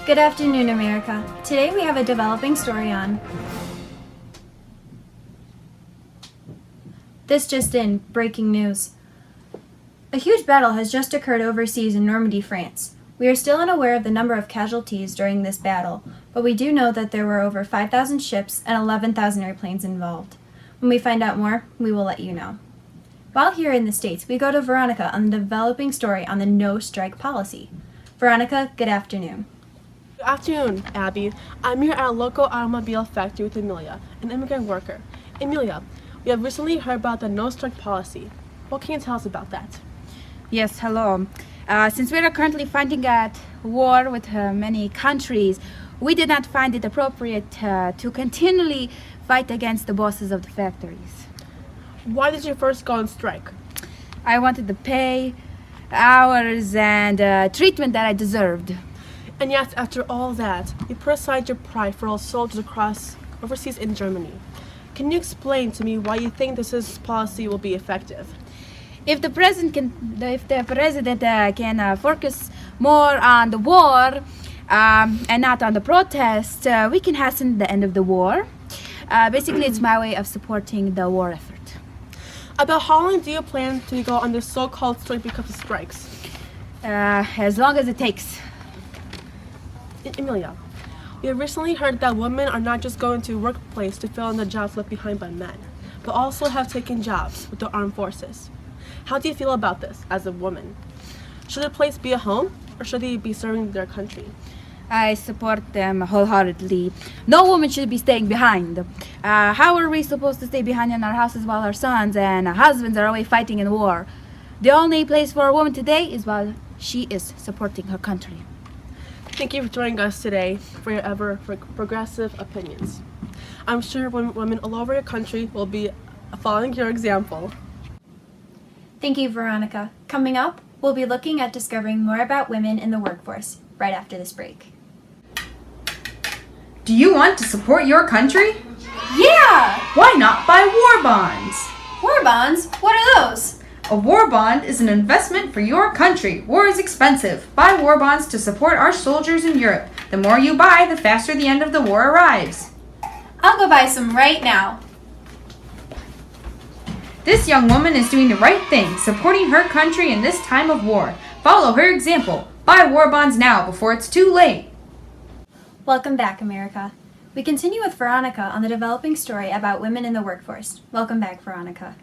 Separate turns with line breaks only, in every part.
Good afternoon, America. Today we have a developing story on This Just In, breaking news. A huge battle has just occurred overseas in Normandy, France. We are still unaware of the number of casualties during this battle, but we do know that there were over 5,000 ships and 11,000 airplanes involved. When we find out more, we will let you know. While here in the States, we go to Veronica on the developing story on the no-strike policy. Veronica, good afternoon.
Good afternoon, Abby. I'm here at a local automobile factory with Emilia, an immigrant worker. Emilia, we have recently heard about the no-strike policy. What can you tell us about that?
Yes, hello. Since we are currently fighting at war with many countries, we did not find it appropriate to continually fight against the bosses of the factories.
Why did you first go on strike?
I wanted the pay, hours, and treatment that I deserved.
And yet, after all that, you put aside your pride for all soldiers across overseas in Germany. Can you explain to me why you think this policy will be effective?
If the president can focus more on the war and not on the protest, we can hasten the end of the war. Basically, it's my way of supporting the war effort.
About how long do you plan to go on this so-called strike because of strikes?
As long as it takes.
Emilia, we have recently heard that women are not just going to workplace to fill in the jobs left behind by men, but also have taken jobs with the armed forces. How do you feel about this as a woman? Should a place be a home, or should they be serving their country?
I support them wholeheartedly. No woman should be staying behind. How are we supposed to stay behind in our houses while our sons and our husbands are away fighting in war? The only place for a woman today is while she is supporting her country.
Thank you for joining us today for your ever progressive opinions. I'm sure women all over your country will be following your example.
Thank you, Veronica. Coming up, we'll be looking at discovering more about women in the workforce right after this break.
Do you want to support your country?
Yeah!
Why not buy war bonds?
War bonds? What are those?
A war bond is an investment for your country. War is expensive. Buy war bonds to support our soldiers in Europe. The more you buy, the faster the end of the war arrives.
I'll go buy some right now.
This young woman is doing the right thing, supporting her country in this time of war. Follow her example. Buy war bonds now before it's too late.
Welcome back, America. We continue with Veronica on the developing story about women in the workforce. Welcome back, Veronica.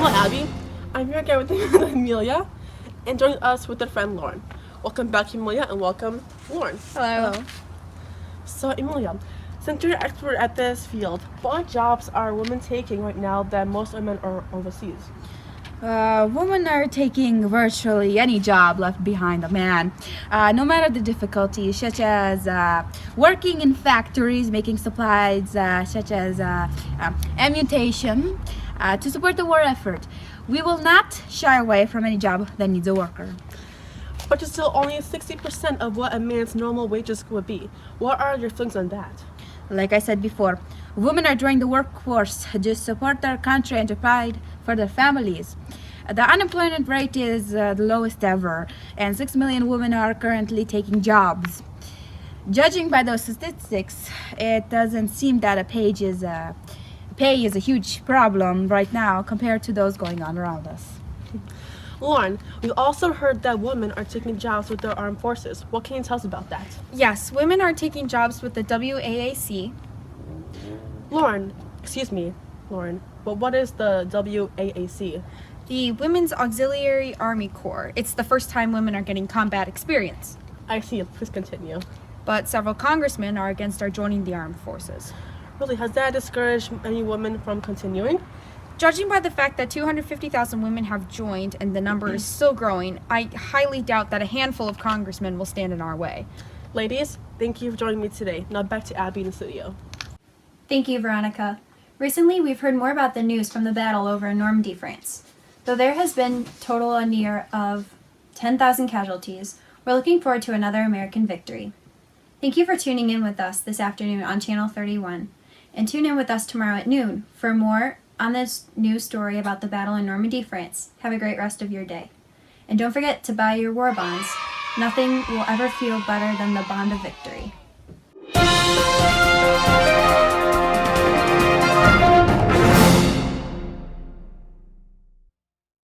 Hello, Abby. I'm here again with Emilia, and joining us with their friend Lauren. Welcome back, Emilia, and welcome, Lauren.
Hello.
So, Emilia, since you're an expert at this field, what jobs are women taking right now that most women are overseas?
Women are taking virtually any job left behind a man, no matter the difficulties, such as working in factories, making supplies, such as ammunition, to support the war effort. We will not shy away from any job that needs a worker.
But it's still only 60% of what a man's normal wages would be. What are your feelings on that?
Like I said before, women are joining the workforce to support their country and to provide for their families. The unemployment rate is the lowest ever, and 6 million women are currently taking jobs. Judging by those statistics, it doesn't seem that pay is a huge problem right now compared to those going on around us.
Lauren, we also heard that women are taking jobs with their armed forces. What can you tell us about that?
Yes, women are taking jobs with the WAAC.
Lauren, but what is the WAAC?
The Women's Auxiliary Army Corps. It's the first time women are getting combat experience.
I see. Please continue.
But several congressmen are against our joining the armed forces.
Really, has that discouraged any women from continuing?
Judging by the fact that 250,000 women have joined and the number is still growing, I highly doubt that a handful of congressmen will stand in our way.
Ladies, thank you for joining me today. Now back to Abby in the studio.
Thank you, Veronica. Recently, we've heard more about the news from the battle over in Normandy, France. Though there has been total a near of 10,000 casualties, we're looking forward to another American victory. Thank you for tuning in with us this afternoon on Channel 31. And tune in with us tomorrow at noon for more on this news story about the battle in Normandy, France. Have a great rest of your day. And don't forget to buy your war bonds. Nothing will ever feel better than the bond of victory.